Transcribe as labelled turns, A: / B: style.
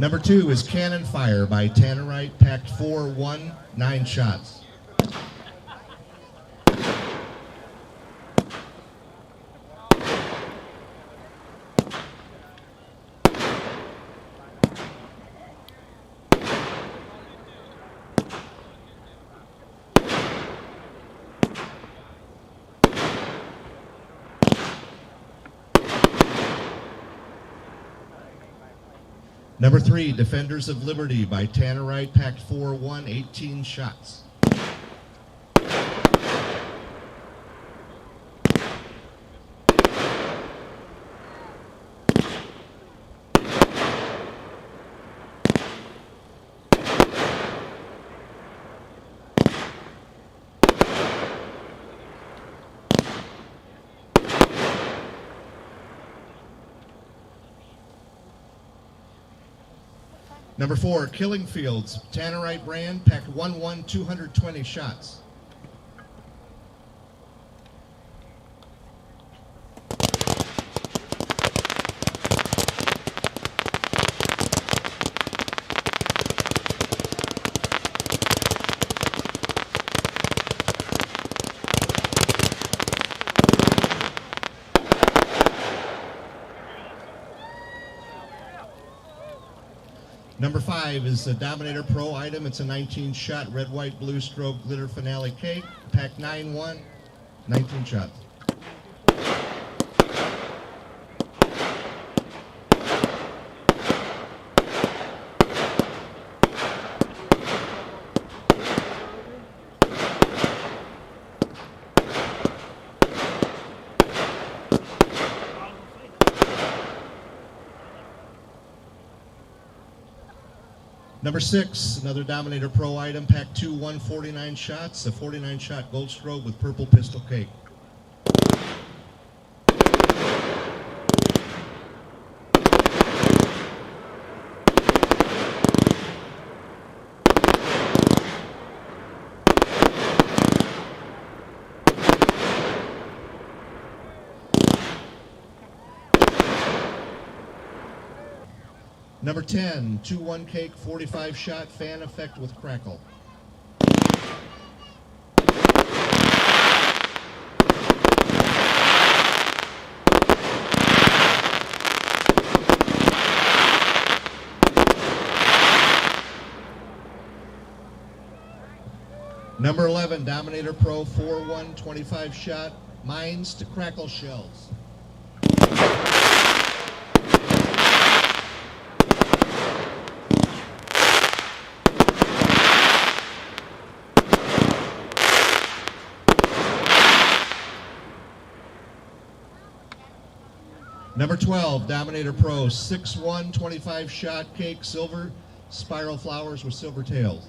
A: Number 2 is Cannon Fire by Tannerite, packed 4-1, 9 shots. Number 3, Defenders of Liberty by Tannerite, packed 4-1, 18 shots. Number 4, Killing Fields, Tannerite brand, packed 1-1, 220 shots. Number 5 is a Dominator Pro item. It's a 19-shot red, white, blue strobe glitter finale cake, packed 9-1, 19 shots. Number 6, another Dominator Pro item, pack 2, 149 shots, a 49-shot gold strobe with purple pistol cake. Number 10, 2-1 cake, 45-shot fan effect with Crackle. Number 11, Dominator Pro 4-1, 25-shot mines to Crackle shells. Number 12, Dominator Pro 6-1, 25-shot cake, silver spiral flowers with silver tails.